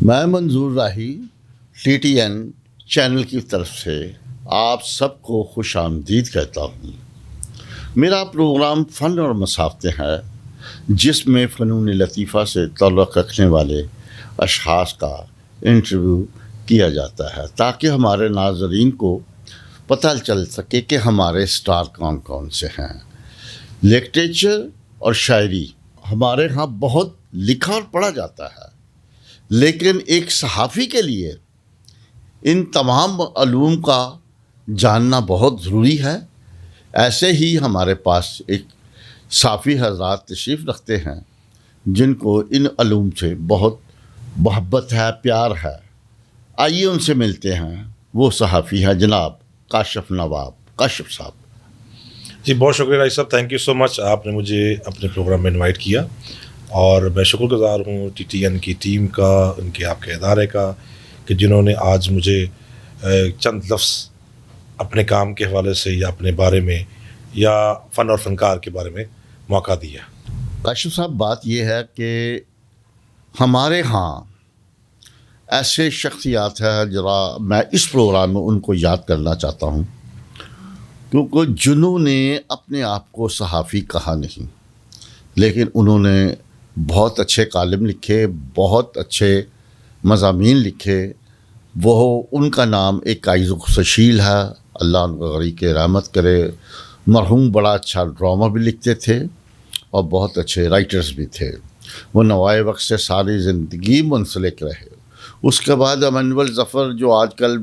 میں منظور راہی TTN channel کی طرف سے آپ سب کو خوش آمدید کہتا ہوں۔ میرا پروگرام فن اور مسافتیں ہے، جس میں فنون لطیفہ سے تعلق رکھنے والے اشخاص کا انٹرویو کیا جاتا ہے تاکہ ہمارے ناظرین کو پتہ چل سکے کہ ہمارے سٹار کون کون سے ہیں۔ لٹریچر اور شاعری ہمارے ہاں بہت لکھا اور پڑھا جاتا ہے، لیکن ایک صحافی کے لیے ان تمام علوم کا جاننا بہت ضروری ہے۔ ایسے ہی ہمارے پاس ایک صحافی حضرات تشریف رکھتے ہیں جن کو ان علوم سے بہت محبت ہے، پیار ہے۔ آئیے ان سے ملتے ہیں۔ وہ صحافی ہیں جناب کاشف نواب۔ کاشف صاحب جی، بہت شکریہ رائی صاحب، تھینک یو سو مچ، آپ نے مجھے اپنے پروگرام میں انوائٹ کیا اور میں شکر گزار ہوں TTN کی ٹیم کا، ان کے آپ کے ادارے کا، کہ جنہوں نے آج مجھے چند لفظ اپنے کام کے حوالے سے یا اپنے بارے میں یا فن اور فنکار کے بارے میں موقع دیا۔ کاشف صاحب، بات یہ ہے کہ ہمارے ہاں ایسے شخصیات ہیں، ذرا میں اس پروگرام میں ان کو یاد کرنا چاہتا ہوں، کیونکہ جنہوں نے اپنے آپ کو صحافی کہا نہیں، لیکن انہوں نے بہت اچھے کالم لکھے، بہت اچھے مضامین لکھے۔ وہ ان کا نام ایک عائز خسشیل ہے، اللہ ان کو غریق رحمت کرے۔ مرحوم بڑا اچھا ڈرامہ بھی لکھتے تھے اور بہت اچھے رائٹرز بھی تھے۔ وہ نوائے وقت سے ساری زندگی منسلک رہے۔ اس کے بعد امانویل ظفر جو آج کل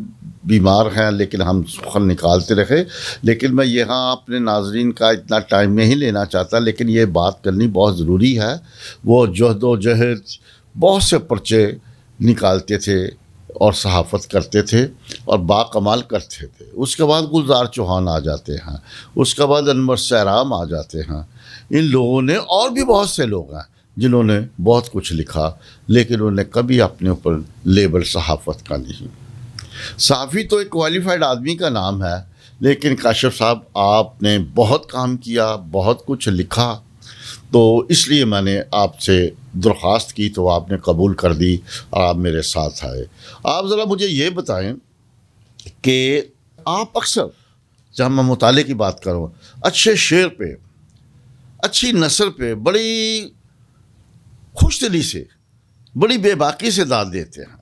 بیمار ہیں، لیکن ہم سخن نکالتے رہے۔ لیکن میں یہاں اپنے ناظرین کا اتنا ٹائم نہیں لینا چاہتا، لیکن یہ بات کرنی بہت ضروری ہے۔ وہ جہد و جہد بہت سے پرچے نکالتے تھے اور صحافت کرتے تھے اور باکمال کرتے تھے۔ اس کے بعد گلزار چوہان آ جاتے ہیں، اس کے بعد انور سیرام آ جاتے ہیں۔ ان لوگوں نے، اور بھی بہت سے لوگ ہیں جنہوں نے بہت کچھ لکھا، لیکن انہوں نے کبھی اپنے اوپر لیبل صحافت کا نہیں۔ صحافی تو ایک کوالیفائڈ آدمی کا نام ہے، لیکن کاشف صاحب آپ نے بہت کام کیا، بہت کچھ لکھا، تو اس لیے میں نے آپ سے درخواست کی تو آپ نے قبول کر دی اور آپ میرے ساتھ آئے۔ آپ ذرا مجھے یہ بتائیں کہ آپ اکثر، جب میں مطالعے کی بات کروں، اچھے شعر پہ، اچھی نثر پہ بڑی خوش دلی سے، بڑی بے باکی سے داد دیتے ہیں،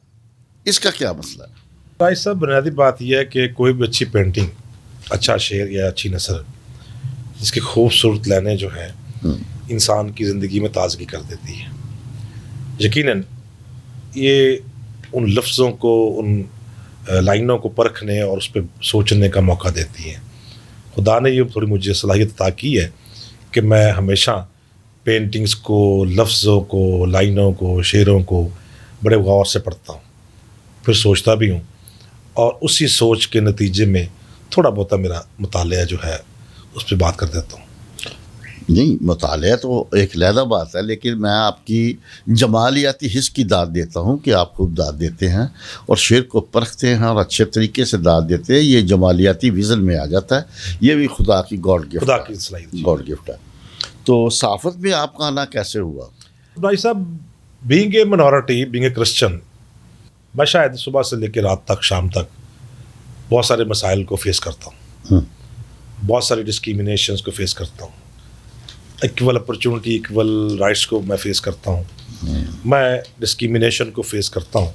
اس کا کیا مسئلہ ہے؟ رائی صاحب، بنیادی بات یہ ہے کہ کوئی بھی اچھی پینٹنگ، اچھا شعر یا اچھی نثر، اس کی خوبصورت لائنیں جو ہیں انسان کی زندگی میں تازگی کر دیتی ہے۔ یقیناً یہ ان لفظوں کو، ان لائنوں کو پرکھنے اور اس پہ سوچنے کا موقع دیتی ہیں۔ خدا نے یہ تھوڑی مجھے صلاحیت عطا کی ہے کہ میں ہمیشہ پینٹنگز کو، لفظوں کو، لائنوں کو، شعروں کو بڑے غور سے پڑھتا ہوں، پھر سوچتا بھی ہوں، اور اسی سوچ کے نتیجے میں تھوڑا بہت میرا مطالعہ جو ہے اس پہ بات کر دیتا ہوں۔ نہیں، مطالعہ تو ایک علیحدہ بات ہے، لیکن میں آپ کی جمالیاتی حس کی داد دیتا ہوں کہ آپ خوب داد دیتے ہیں اور شعر کو پرکھتے ہیں اور اچھے طریقے سے داد دیتے ہیں۔ یہ جمالیاتی ویژن میں آ جاتا ہے، یہ بھی خدا کی گاڈ گفٹ، خدا کی صلاحیت، گاڈ گفٹ ہے۔ تو صحافت میں آپ کا آنا کیسے ہوا؟ بھائی صاحب، being a minority, being a Christian, میں شاید صبح سے لے کے رات تک، شام تک بہت سارے مسائل کو فیس کرتا ہوں، بہت ساری ڈسکریمنیشنز کو فیس کرتا ہوں، ایکول اپرچونٹی، ایکول رائٹس کو میں فیس کرتا ہوں، میں ڈسکریمنیشن کو فیس کرتا ہوں۔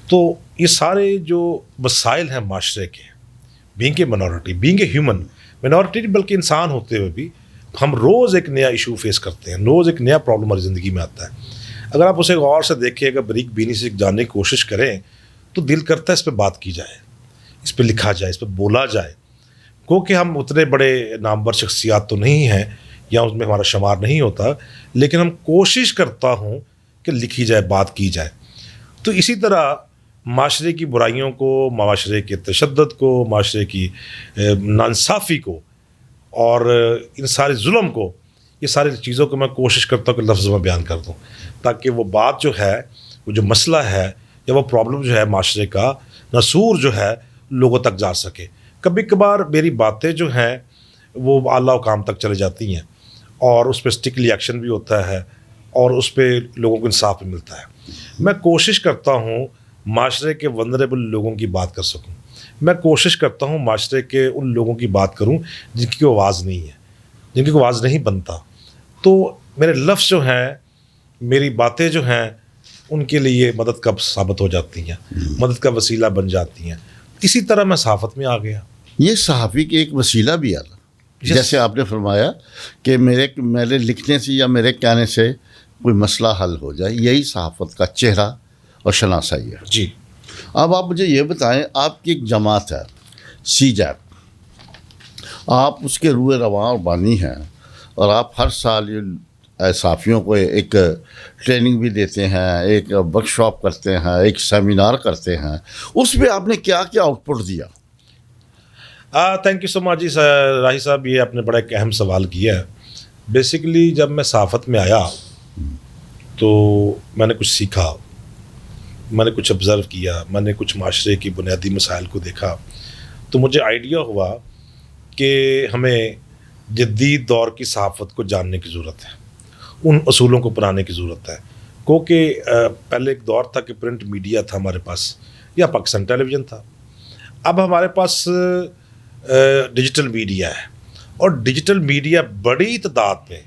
تو یہ سارے جو مسائل ہیں معاشرے کے، being a minority, being a human, minority بلکہ انسان ہوتے ہوئے بھی ہم روز ایک نیا ایشو فیس کرتے ہیں، روز ایک نیا پرابلم ہماری زندگی میں آتا ہے۔ اگر آپ اسے غور سے دیکھیں، اگر بریک بینی سے جاننے کی کوشش کریں تو دل کرتا ہے اس پہ بات کی جائے، اس پہ لکھا جائے، اس پہ بولا جائے، کیونکہ ہم اتنے بڑے نامور شخصیات تو نہیں ہیں یا اس میں ہمارا شمار نہیں ہوتا، لیکن ہم کوشش کرتا ہوں کہ لکھی جائے، بات کی جائے۔ تو اسی طرح معاشرے کی برائیوں کو، معاشرے کے تشدد کو، معاشرے کی ناانصافی کو اور ان سارے ظلم کو، یہ ساری چیزوں کو میں کوشش کرتا ہوں کہ لفظ میں بیان کر دوں، تاکہ وہ بات جو ہے، وہ جو مسئلہ ہے یا وہ پرابلم جو ہے معاشرے کا نسور جو ہے لوگوں تک جا سکے۔ کبھی کبھار میری باتیں جو ہیں وہ اعلیٰ حکام تک چلے جاتی ہیں اور اس پہ اسٹرکٹلی ایکشن بھی ہوتا ہے اور اس پہ لوگوں کو انصاف بھی ملتا ہے۔ میں کوشش کرتا ہوں معاشرے کے ونریبل لوگوں کی بات کر سکوں. میں کوشش کرتا ہوں معاشرے کے ان لوگوں کی بات کروں جن کی آواز نہیں ہے, جن کی آواز نہیں بنتا. تو میرے لفظ جو ہیں, میری باتیں جو ہیں, ان کے لیے مدد کا ثابت ہو جاتی ہیں, مدد کا وسیلہ بن جاتی ہیں. اسی طرح میں صحافت میں آ گیا. یہ صحافی کے ایک وسیلہ بھی آتا, جیسے آپ نے فرمایا کہ میرے لکھنے سے یا میرے کہنے سے کوئی مسئلہ حل ہو جائے, یہی صحافت کا چہرہ اور شناسائی ہے. جی. اب آپ مجھے یہ بتائیں, آپ کی ایک جماعت ہے سی جیپ, آپ اس کے روح رواں اور بانی ہیں, اور آپ ہر سال یہ صحافیوں کو ایک ٹریننگ بھی دیتے ہیں, ایک ورک شاپ کرتے ہیں, ایک سیمینار کرتے ہیں. اس میں آپ نے کیا کیا آؤٹ پٹ دیا؟ تھینک یو سو مچ جی راہی صاحب, یہ آپ نے بڑا ایک اہم سوال کیا ہے. بیسیکلی جب میں صحافت میں آیا تو میں نے کچھ سیکھا, میں نے کچھ آبزرو کیا, میں نے کچھ معاشرے کی بنیادی مسائل کو دیکھا. تو مجھے آئیڈیا ہوا کہ ہمیں جدید دور کی صحافت کو جاننے کی ضرورت ہے, ان اصولوں کو اپنانے کی ضرورت ہے. کیونکہ پہلے ایک دور تھا کہ پرنٹ میڈیا تھا ہمارے پاس, یا پاکستان ٹیلی ویژن تھا. اب ہمارے پاس ڈیجیٹل میڈیا ہے, اور ڈیجیٹل میڈیا بڑی تعداد میں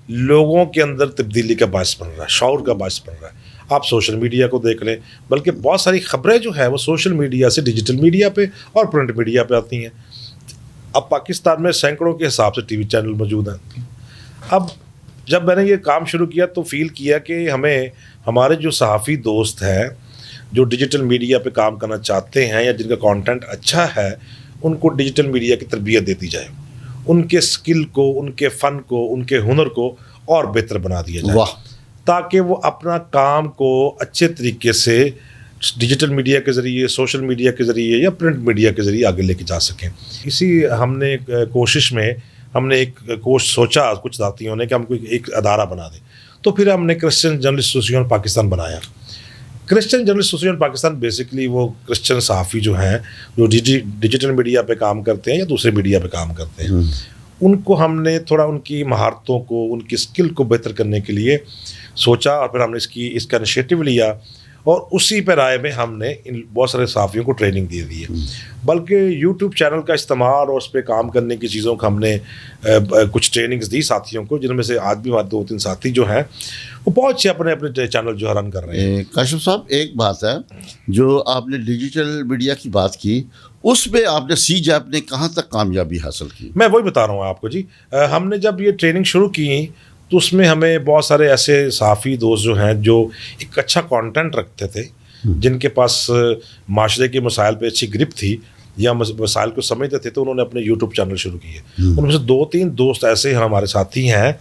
لوگوں کے اندر تبدیلی کا باعث بن رہا ہے, شعور کا باعث بن رہا ہے. آپ سوشل میڈیا کو دیکھ لیں, بلکہ بہت ساری خبریں جو ہیں وہ سوشل میڈیا سے ڈیجیٹل میڈیا پہ اور پرنٹ میڈیا پہ آتی ہیں. اب پاکستان میں سینکڑوں کے حساب سے ٹی وی چینل موجود ہیں. اب جب میں نے یہ کام شروع کیا تو فیل کیا کہ ہمیں ہمارے جو صحافی دوست ہیں جو ڈیجیٹل میڈیا پہ کام کرنا چاہتے ہیں یا جن کا کانٹینٹ اچھا ہے, ان کو ڈیجیٹل میڈیا کی تربیت دیتی جائے, ان کے اسکل کو, ان کے فن کو, ان کے ہنر کو اور بہتر بنا دیا جائے, تاکہ وہ اپنا کام کو اچھے طریقے سے ڈیجیٹل میڈیا کے ذریعے, سوشل میڈیا کے ذریعے یا پرنٹ میڈیا کے ذریعے آگے لے کے جا سکیں. اسی ہم نے کوشش میں ہم نے ایک سوچا کچھ ساتھیوں نے کہ ہم کوئی ایک ادارہ بنا دیں. تو پھر ہم نے کرسچن جرنلسٹ ایسوسیشن پاکستان بنایا. Christian journalist association Pakistan basically وہ کرسچن صحافی جو ہیں جو ڈیجیٹل میڈیا پہ کام کرتے ہیں یا دوسرے میڈیا پہ کام کرتے ہیں, ان کو ہم نے تھوڑا ان کی مہارتوں کو, ان کی اسکل کو بہتر کرنے کے لیے سوچا, اور پھر ہم نے اس کا انیشیٹو لیا, اور اسی پہ رائے میں ہم نے ان بہت سارے صحافیوں کو ٹریننگ دے دی ہے. بلکہ یوٹیوب چینل کا استعمال اور اس پہ کام کرنے کی چیزوں کا ہم نے کچھ ٹریننگز دی ساتھیوں کو, جن میں سے آج بھی ہمارے 2-3 ساتھی جو ہیں وہ بہت اچھے اپنے چینل جو ہے رن کر رہے ہیں. کاشف صاحب, ایک بات ہے, جو آپ نے ڈیجیٹل میڈیا کی بات کی, اس میں آپ نے سی جیپ نے کہاں تک کامیابی حاصل کی؟ میں وہی بتا رہا ہوں آپ کو جی. ہم نے جب یہ ٹریننگ شروع کی تو اس میں ہمیں بہت سارے ایسے صحافی دوست جو ہیں جو ایک اچھا کانٹینٹ رکھتے تھے, جن کے پاس معاشرے کے مسائل پہ اچھی گرپ تھی یا مسائل کو سمجھتے تھے, تو انہوں نے اپنے یوٹیوب چینل شروع کیے. ان میں سے 2-3 دوست ایسے ہمارے ساتھی ہیں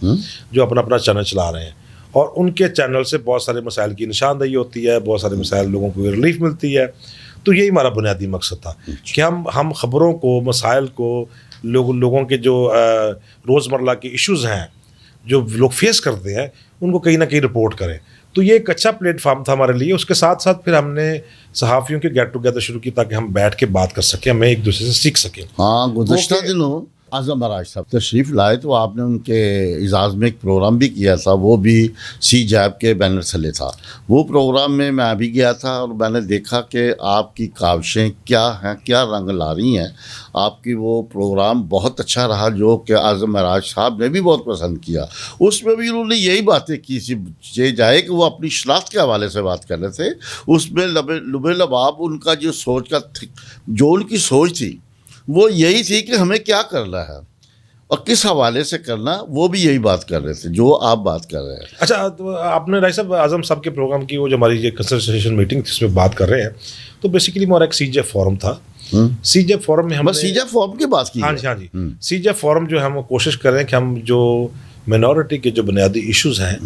جو اپنا چینل چلا رہے ہیں, اور ان کے چینل سے بہت سارے مسائل کی نشاندہی ہوتی ہے, بہت سارے مسائل لوگوں کو ریلیف ملتی ہے. تو یہی ہمارا بنیادی مقصد تھا کہ ہم خبروں کو, مسائل کو, لوگوں کے جو روزمرہ کے ایشوز ہیں جو لوگ فیس کرتے ہیں, ان کو کہیں نہ کہیں رپورٹ کریں. تو یہ ایک اچھا پلیٹ فارم تھا ہمارے لیے. اس کے ساتھ ساتھ پھر ہم نے صحافیوں کے گیٹ ٹوگیدر شروع کی تاکہ ہم بیٹھ کے بات کر سکیں, ہمیں ایک دوسرے سے سیکھ سکیں. ہاں, گزشتہ دنوں اعظم مراج صاحب تشریف لائے تو آپ نے ان کے اعزاز میں ایک پروگرام بھی کیا تھا, وہ بھی سی جیپ کے بینر تھلے تھا. وہ پروگرام میں بھی گیا تھا, اور میں نے دیکھا کہ آپ کی کاوشیں کیا ہیں, کیا رنگ لا رہی ہیں. آپ کی وہ پروگرام بہت اچھا رہا, جو کہ اعظم مراج صاحب نے بھی بہت پسند کیا. اس میں بھی انہوں نے یہی باتیں کی جائے کہ وہ اپنی شناخت کے حوالے سے بات کر رہے تھے. اس میں لبے لباب ان کا جو ان کی سوچ تھی وہ یہی تھی کہ ہمیں کیا کرنا ہے اور کس حوالے سے کرنا, وہ بھی یہی بات کر رہے تھے جو آپ بات کر رہے ہیں. اچھا, تو آپ نے رائی صاحب اعظم صاحب کے پروگرام کی وہ جو ہماری یہ کنسلٹیشن میٹنگ تھی اس میں بات کر رہے ہیں, تو بیسیکلی ہمارا ایک سی جے فورم تھا. سی جے فورم میں ہم سی جے فورم کی بات کی. ہاں جی. سی جے فورم جو ہم کوشش کر رہے ہیں کہ ہم جو مائنورٹی کے جو بنیادی ایشوز ہیں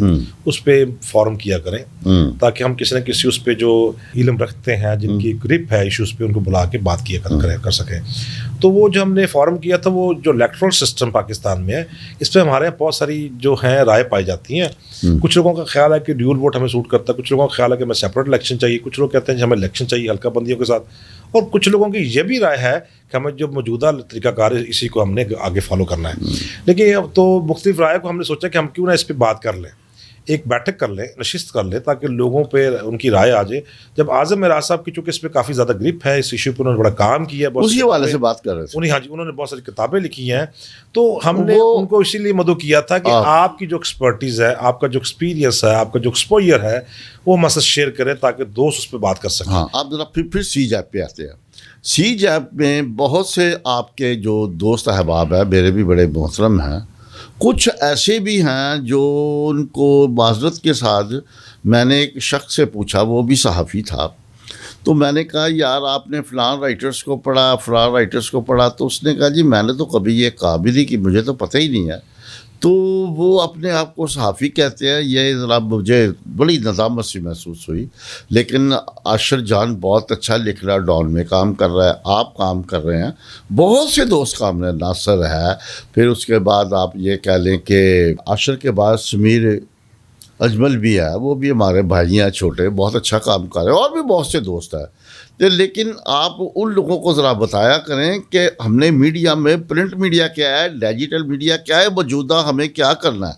اس پہ فورم کیا کریں, تاکہ ہم کسی نہ کسی اس پہ جو علم رکھتے ہیں, جن کی گرپ ہے ایشوز پہ, ان کو بلا کے بات کیا کر سکیں. تو وہ جو ہم نے فورم کیا تھا, وہ جو الیکٹرل سسٹم پاکستان میں ہے, اس پہ ہمارے یہاں بہت ساری جو ہیں رائے پائی جاتی ہیں. کچھ لوگوں کا خیال ہے کہ ڈیول ووٹ ہمیں سوٹ کرتا ہے, کچھ لوگوں کا خیال ہے کہ ہمیں سیپریٹ الیکشن چاہیے, کچھ لوگ کہتے ہیں کہ ہمیں الیکشن چاہیے حلقہ بندیوں کے ساتھ, اور کچھ لوگوں کی یہ بھی رائے ہے کہ ہمیں جو موجودہ طریقہ کار ہے اسی کو ہم نے آگے فالو کرنا ہے. لیکن اب تو مختلف رائے کو ہم نے سوچا کہ ہم کیوں نہ اس پہ بات کر لیں, ایک بیٹھک کر لیں, نشست کر لیں, تاکہ لوگوں پہ ان کی رائے آ جائے. جب اعظم معراج صاحب کی چونکہ اس پہ کافی زیادہ گرپ ہے, اس ایشو پہ انہوں نے بڑا کام کیا ہے, اسی حوالے سے بات کر رہے تھے. ہاں جی, انہوں نے بہت ساری کتابیں لکھی ہیں, تو ہم نے ان کو اسی لیے مدعو کیا تھا کہ آپ کی جو ایکسپرٹیز ہے, آپ کا جو ایکسپیرینس ہے, آپ کا جو ایکسپوئر ہے, وہ ہم سے شیئر کریں تاکہ دوست اس پہ بات کر سکیں. ہاں, آپ ذرا پھر سی جیپ پہ آتے ہیں. سی جیپ میں بہت سے آپ کے جو دوست احباب ہیں, میرے بھی بڑے محترم ہیں, کچھ ایسے بھی ہیں جو ان کو معذرت کے ساتھ, میں نے ایک شخص سے پوچھا, وہ بھی صحافی تھا, تو میں نے کہا یار آپ نے فلاں رائٹرز کو پڑھا, فلاں رائٹرز کو پڑھا, تو اس نے کہا جی میں نے تو کبھی یہ کہا بھی نہیں, کہ مجھے تو پتہ ہی نہیں ہے. تو وہ اپنے آپ کو صحافی کہتے ہیں. یہ ذرا مجھے بڑی ندامت سی محسوس ہوئی. لیکن عاشر جان بہت اچھا لکھ رہا ہے, ڈان میں کام کر رہا ہے, آپ کام کر رہے ہیں, بہت سے دوست کام رہے ہیں, ناصر ہے, پھر اس کے بعد آپ یہ کہہ لیں کہ عاشر کے بعد سمیر اجمل بھی ہے, وہ بھی ہمارے بھائی ہیں چھوٹے, بہت اچھا کام کر رہے ہیں, اور بھی بہت سے دوست ہیں. لیکن آپ ان لوگوں کو ذرا بتایا کریں کہ ہم نے میڈیا میں, پرنٹ میڈیا کیا ہے, ڈیجیٹل میڈیا کیا ہے, موجودہ ہمیں کیا کرنا ہے.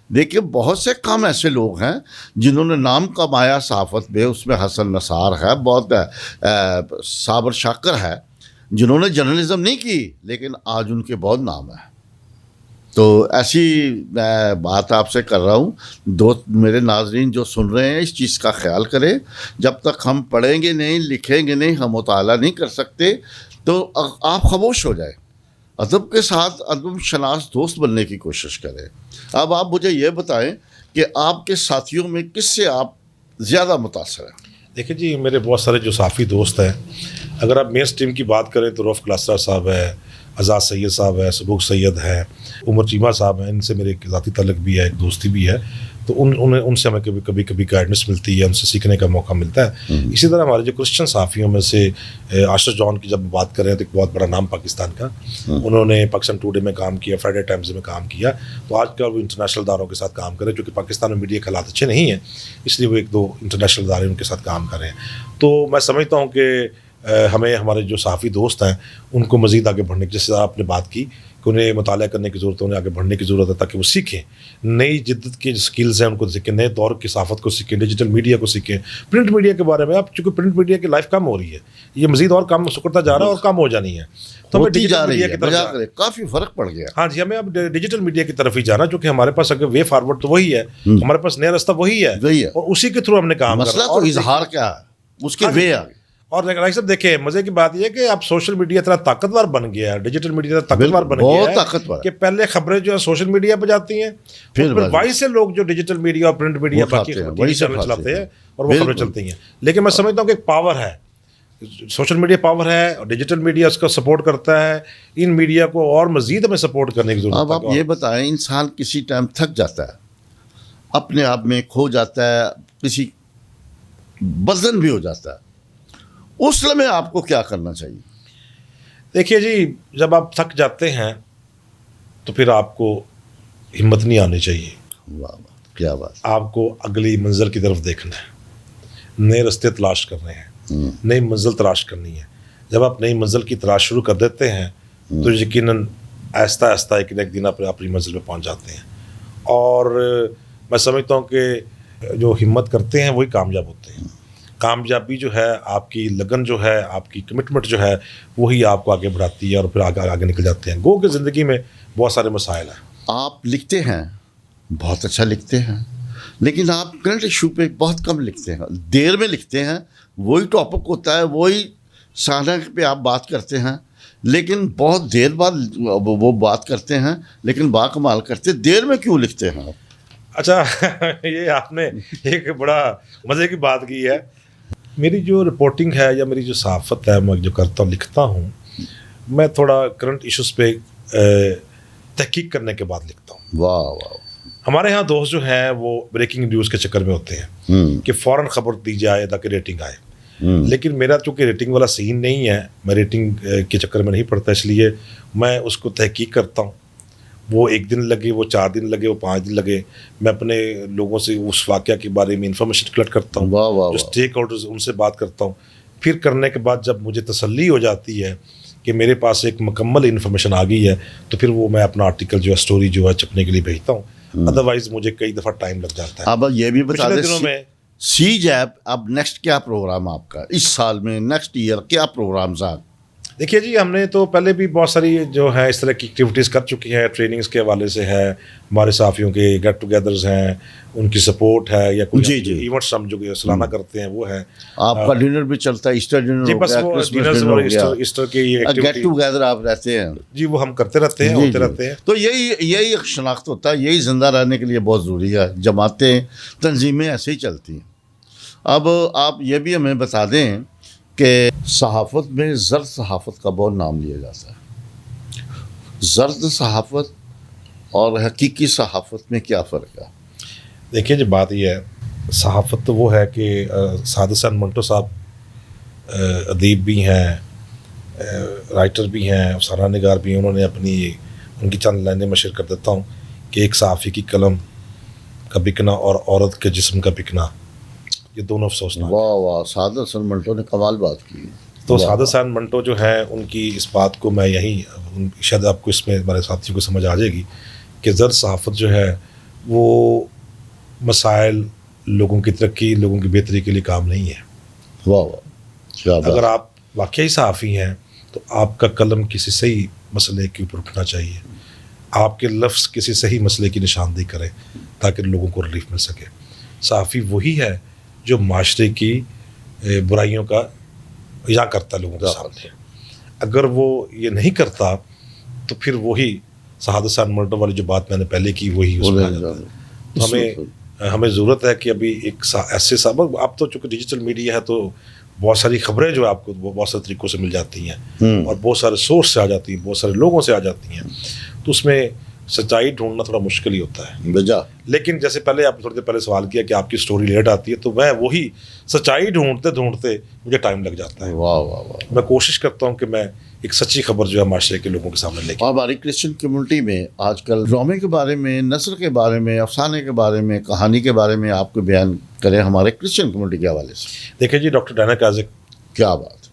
دیکھیے بہت سے کم ایسے لوگ ہیں جنہوں نے نام کمایا صحافت میں, اس میں حسن نثار ہے, بہت صابر شاکر ہے, جنہوں نے جرنلزم نہیں کی لیکن آج ان کے بہت نام ہے. تو ایسی میں بات آپ سے کر رہا ہوں, دوست میرے ناظرین جو سن رہے ہیں, اس چیز کا خیال کریں. جب تک ہم پڑھیں گے نہیں, لکھیں گے نہیں, ہم مطالعہ نہیں کر سکتے, تو آپ خاموش ہو جائیں. ادب کے ساتھ ادب شناس دوست بننے کی کوشش کریں. اب آپ مجھے یہ بتائیں کہ آپ کے ساتھیوں میں کس سے آپ زیادہ متاثر ہیں؟ دیکھیں جی, میرے بہت سارے جو صحافی دوست ہیں, اگر آپ مین اسٹریم کی بات کریں تو رؤف کلاسرا صاحب ہے, آزاد سید صاحب ہے, سبوک سید ہے, عمر چیمہ صاحب ہیں, ان سے میرے ایک ذاتی تعلق بھی ہے, ایک دوستی بھی ہے. تو ان سے ہمیں کبھی گائیڈنس ملتی ہے, ان سے سیکھنے کا موقع ملتا ہے. اسی طرح ہمارے جو کرسچن صحافیوں میں سے عاشر جان کی جب بات کریں تو ایک بہت بڑا نام پاکستان کا, انہوں نے پاکستان ٹوڈے میں کام کیا, فرائیڈے ٹائمز میں کام کیا. تو آج کل وہ انٹرنیشنل اداروں کے ساتھ کام کریں, جو کہ پاکستان میں میڈیا کے حالات اچھے نہیں ہیں, اس لیے وہ ایک دو انٹرنیشنل ادارے ان کے ساتھ کام کر رہے ہیں. تو میں سمجھتا ہوں کہ ہمیں ہمارے جو صحافی دوست ہیں ان کو مزید آگے بڑھنے کی, جیسے آپ نے بات کی کہ انہیں مطالعہ کرنے کی ضرورت ہے, انہیں آگے بڑھنے کی ضرورت ہے, تاکہ وہ سیکھیں, نئی جدت کے جو سکلز ہیں ان کو سیکھیں, نئے دور کی صحافت کو سیکھیں, ڈیجیٹل میڈیا کو سیکھیں, پرنٹ میڈیا کے بارے میں. اب چونکہ پرنٹ میڈیا کی لائف کم ہو رہی ہے, یہ مزید اور کم سکڑتا جا رہا ہے اور کم ہو جانی ہے, تو ہمیں ڈیجیٹل میڈیا کی طرف کافی فرق پڑ گیا. ہاں جی, ہمیں اب ڈیجیٹل میڈیا کی طرف ہی جانا, چونکہ ہمارے پاس اگر وے فارورڈ تو وہی ہے, ہمارے پاس نیا راستہ وہی ہے, اور اسی کے تھرو ہم نے کام مسئلہ تو اظہار کیا ہے, اس کے وے آگے. اور رائٹ صاحب دیکھیں, مزے کی بات یہ ہے کہ اب سوشل میڈیا اتنا طاقتور بن گیا ہے, ڈیجیٹل میڈیا اتنا طاقتور بن گیا ہے کہ پہلے خبریں جو ہے سوشل میڈیا پہ جاتی ہیں, پھر وہی سے لوگ جو ڈیجیٹل میڈیا اور پرنٹ میڈیا باقی چلاتے ہیں اور وہ خبریں چلتی ہیں. لیکن میں سمجھتا ہوں کہ ایک پاور ہے, سوشل میڈیا پاور ہے, اور ڈیجیٹل میڈیا اس کا سپورٹ کرتا ہے. ان میڈیا کو اور مزید ہمیں سپورٹ کرنے کی ضرورت ہے. اب آپ یہ بتائیں, انسان کسی ٹائم تھک جاتا ہے, اپنے آپ میں کھو جاتا ہے, کسی وزن بھی ہو جاتا ہے, اس لمحے آپ کو کیا کرنا چاہیے؟ دیکھیے جی, جب آپ تھک جاتے ہیں تو پھر آپ کو ہمت نہیں آنی چاہیے. واہ کیا بات. آپ کو اگلی منزل کی طرف دیکھنا ہے, نئے راستے تلاش کرنے ہیں, نئی منزل تلاش کرنی ہے. جب آپ نئی منزل کی تلاش شروع کر دیتے ہیں تو یقیناً آہستہ آہستہ ایک دن آپ اپنی منزل پہ پہنچ جاتے ہیں. اور میں سمجھتا ہوں کہ جو ہمت کرتے ہیں وہی کامیاب ہوتے ہیں. کامیابی جو ہے, آپ کی لگن جو ہے, آپ کی کمٹمنٹ جو ہے, وہی آپ کو آگے بڑھاتی ہے, اور پھر آگے نکل جاتے ہیں. گو کہ زندگی میں بہت سارے مسائل ہیں. آپ لکھتے ہیں, بہت اچھا لکھتے ہیں, لیکن آپ کرنٹ ایشو پہ بہت کم لکھتے ہیں, دیر میں لکھتے ہیں, وہی ٹاپک ہوتا ہے, وہی سانحہ پہ آپ بات کرتے ہیں, لیکن بہت دیر بعد وہ بات کرتے ہیں, لیکن باکمال کرتے. دیر میں کیوں لکھتے ہیں آپ؟ اچھا, یہ آپ نے ایک بڑا مزے کی بات کی ہے. میری جو رپورٹنگ ہے یا میری جو صحافت ہے, میں جو کرتا ہوں, لکھتا ہوں, میں تھوڑا کرنٹ ایشوز پہ تحقیق کرنے کے بعد لکھتا ہوں. واہ واہ. ہمارے ہاں دوست جو ہیں وہ بریکنگ نیوز کے چکر میں ہوتے ہیں کہ فوراً خبر دی جائے تاکہ ریٹنگ آئے. لیکن میرا چونکہ ریٹنگ والا سین نہیں ہے, میں ریٹنگ کے چکر میں نہیں پڑتا, اس لیے میں اس کو تحقیق کرتا ہوں. وہ 1 دن لگے, وہ 4 دن لگے, وہ 5 دن لگے, میں اپنے لوگوں سے اس واقعہ کے بارے میں انفارمیشن کلیکٹ کرتا ہوں, جو اسٹیک ہولڈرز ان سے بات کرتا ہوں. پھر کرنے کے بعد جب مجھے تسلی ہو جاتی ہے کہ میرے پاس ایک مکمل انفارمیشن آ گئی ہے, تو پھر وہ میں اپنا آرٹیکل جو ہے, اسٹوری جو ہے, چھپنے کے لیے بھیجتا ہوں. ادروائز مجھے کئی دفعہ ٹائم لگ جاتا ہے. اب یہ بھی بتا پچھلے دیں دنوں میں سی جیپ اب نیکسٹ کیا پروگرام آپ کا اس سال میں، نیکسٹ ایئر کیا پروگرامز ہیں؟ دیکھیے جی، ہم نے تو پہلے بھی بہت ساری جو ہے اس طرح کی ایکٹیویٹیز کر چکی ہیں. ٹریننگز کے حوالے سے ہے، ہمارے صحافیوں کے گیٹ ٹوگیدرز ہیں، ان کی سپورٹ ہے، یا کوئی ایونٹس ہم جو سالانہ کرتے ہیں وہ ہے. آپ کا ڈنر بھی چلتا ہے، ایسٹر ڈنر جی ہو بس گیا، وہ کرسمس ڈنرز ڈنر اور ہو گیا، ایسٹر کے یہ گیٹ ایکٹیویٹی ٹوگیدر آپ رہتے ہیں. جی وہ ہم کرتے رہتے ہیں، ہوتے رہتے ہیں. تو یہی ایک شناخت ہوتا ہے، یہی زندہ رہنے کے لیے بہت ضروری ہے. جماعتیں، تنظیمیں ایسے ہی چلتی ہیں. اب آپ یہ بھی ہمیں بتا دیں کہ صحافت میں زرد صحافت کا بہت نام لیا جاتا ہے. زرد صحافت اور حقیقی صحافت میں کیا فرق ہے؟ دیکھیے جی، بات یہ ہے، صحافت تو وہ ہے کہ سعد حسین منٹو صاحب ادیب بھی ہیں، رائٹر بھی ہیں، افسانہ نگار بھی ہیں. انہوں نے ان کی چند لائنیں میں شیئر کر دیتا ہوں کہ ایک صحافی کی قلم کا بکنا اور عورت کے جسم کا بکنا، یہ دونوں افسوسناک. واہ واہ، سعد حسین منٹو نے کمال بات کی. تو سعد حسین منٹو جو ہیں، ان کی اس بات کو میں شاید آپ کو اس میں ہمارے ساتھیوں کو سمجھ آ جائے گی کہ زرد صحافت جو ہے وہ مسائل، لوگوں کی ترقی، لوگوں کی بہتری کے لیے کام نہیں ہے. واہ واہ. اگر آپ واقعی صحافی ہیں تو آپ کا قلم کسی صحیح مسئلے کے اوپر اٹھنا چاہیے، آپ کے لفظ کسی صحیح مسئلے کی نشاندہی کریں تاکہ لوگوں کو ریلیف مل سکے. صحافی وہی ہے جو معاشرے کی برائیوں کا اجاگر کرتا ہے لوگوں کے سامنے. اگر وہ یہ نہیں کرتا تو پھر وہی سعد حسین منٹو والی جو بات میں نے پہلے کی وہی اس میں آ جاتا ہے. تو ہمیں ضرورت ہے کہ ابھی ایک ایسے سبق، اب تو چونکہ ڈیجیٹل میڈیا ہے تو بہت ساری خبریں جو آپ کو بہت سارے طریقوں سے مل جاتی ہیں اور بہت سارے سورس سے آ جاتی ہیں، بہت سارے لوگوں سے آ جاتی ہیں. تو اس میں سچائی ڈھونڈنا تھوڑا مشکل ہی ہوتا ہے بجا. لیکن جیسے پہلے آپ تھوڑی دیر پہلے سوال کیا کہ آپ کی سٹوری لیٹ آتی ہے، تو میں وہی سچائی ڈھونڈتے مجھے ٹائم لگ جاتا ہے. واہ واہ واہ. میں کوشش کرتا ہوں کہ میں ایک سچی خبر جو ہے معاشرے کے لوگوں کے سامنے لے کے. ہماری کرسچن کمیونٹی میں آج کل ڈرامے کے بارے میں، نثر کے بارے میں، افسانے کے بارے میں، کہانی کے بارے میں آپ کو بیان کریں ہمارے کرسچن کمیونٹی کے حوالے سے. دیکھیں جی، ڈاکٹر ڈائنا کازک، کیا بات.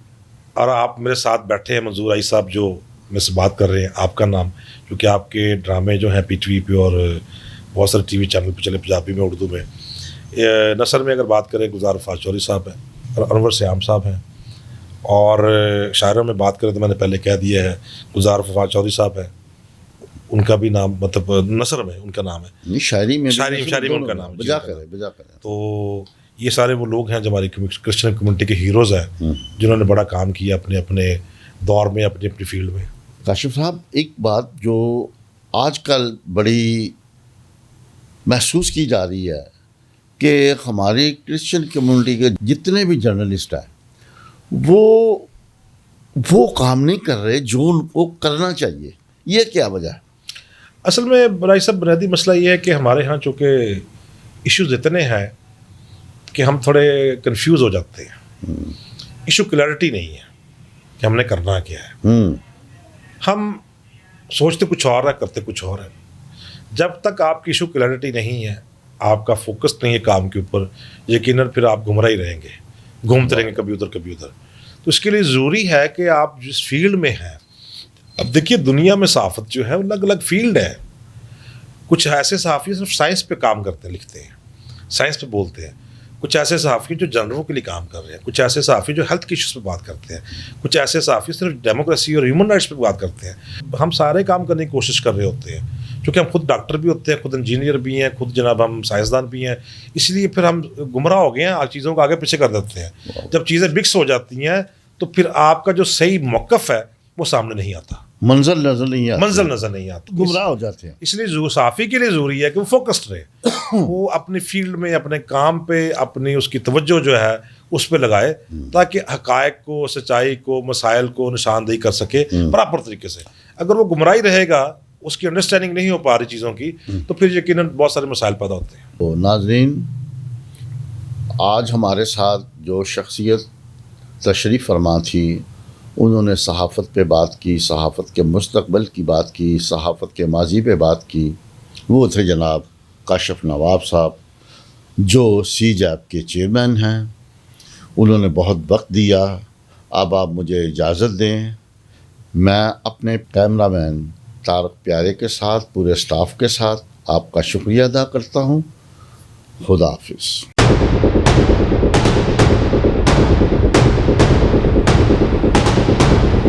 اور آپ میرے ساتھ بیٹھے ہیں منظور آئی صاحب جو میں سے بات کر رہے ہیں، آپ کا نام، کیونکہ آپ کے ڈرامے جو ہیں پی ٹی وی پہ اور بہت سارے ٹی وی چینل پہ چلے، پنجابی میں، اردو میں. نثر میں اگر بات کریں گلزار وفا چوہدری صاحب ہیں اور انور سیام صاحب ہیں، اور شاعروں میں بات کریں تو میں نے پہلے کہہ دیا ہے گلزار وفا چوہدری صاحب ہیں، ان کا بھی نام مطلب نثر میں ان کا نام ہے، شاعری میں ان کا نام بجا کریں. تو یہ سارے وہ لوگ ہیں جو ہماری کرسچن کمیونٹی کے ہیروز ہیں، جنہوں نے بڑا کام کیا اپنے اپنے دور میں، اپنی اپنی فیلڈ میں. کاشف صاحب، ایک بات جو آج کل بڑی محسوس کی جا رہی ہے کہ ہماری کرسچن کمیونٹی کے جتنے بھی جرنلسٹ ہیں وہ کام نہیں کر رہے جو ان کو کرنا چاہیے. یہ کیا وجہ ہے؟ اصل میں برائی صاحب، بنیادی مسئلہ یہ ہے کہ ہمارے ہاں چونکہ ایشوز اتنے ہیں کہ ہم تھوڑے کنفیوز ہو جاتے ہیں. ایشو کلیئرٹی نہیں ہے کہ ہم نے کرنا کیا ہے. ہم سوچتے کچھ اور ہے، کرتے کچھ اور ہے. جب تک آپ کی ایشو کلیئرٹی نہیں ہے، آپ کا فوکس نہیں ہے کام کے اوپر، یقیناً پھر آپ گمراہ ہی رہیں گے، گھومتے رہیں گے کبھی ادھر کبھی ادھر. تو اس کے لیے ضروری ہے کہ آپ جس فیلڈ میں ہیں، اب دیکھیے دنیا میں صحافت جو ہے الگ الگ فیلڈ ہے. کچھ ایسے صحافی صرف سائنس پہ کام کرتے ہیں، لکھتے ہیں، سائنس پہ بولتے ہیں. کچھ ایسے صحافی جو جانوروں کے لیے کام کر رہے ہیں. کچھ ایسے صحافی جو ہیلتھ کے ایشوز پہ بات کرتے ہیں. کچھ ایسے صحافی صرف ڈیموکریسی اور ہیومن رائٹس پہ بات کرتے ہیں. ہم سارے کام کرنے کی کوشش کر رہے ہوتے ہیں، کیونکہ ہم خود ڈاکٹر بھی ہوتے ہیں، خود انجینئر بھی ہیں، خود جناب ہم سائنسدان بھی ہیں. اس لیے پھر ہم گمراہ ہو گئے ہیں، چیزوں کو آگے پیچھے کر دیتے ہیں. جب چیزیں مکس ہو جاتی ہیں تو پھر آپ کا جو صحیح موقف ہے وہ سامنے نہیں آتا، منزل نظر نہیں آتی، گمراہ ہو جاتے ہیں. اس لیے صحافی کے لیے ضروری ہے کہ وہ فوکسڈ رہے، وہ اپنی فیلڈ میں، اپنے کام پہ اپنی اس کی توجہ جو ہے اس پہ لگائے، تاکہ حقائق کو، سچائی کو، مسائل کو نشاندہی کر سکے پراپر طریقے سے. اگر وہ گمراہی رہے گا، اس کی انڈرسٹینڈنگ نہیں ہو پا رہی چیزوں کی، تو پھر یقیناً بہت سارے مسائل پیدا ہوتے ہیں. تو ناظرین، آج ہمارے ساتھ جو شخصیت تشریف فرما تھی، انہوں نے صحافت پہ بات کی، صحافت کے مستقبل کی بات کی، صحافت کے ماضی پہ بات کی. وہ تھے جناب کاشف نواب صاحب، جو سی جیپ کے چیئرمین ہیں. انہوں نے بہت وقت دیا. اب آپ مجھے اجازت دیں، میں اپنے کیمرہ مین طارق پیارے کے ساتھ، پورے سٹاف کے ساتھ آپ کا شکریہ ادا کرتا ہوں. خدا حافظ.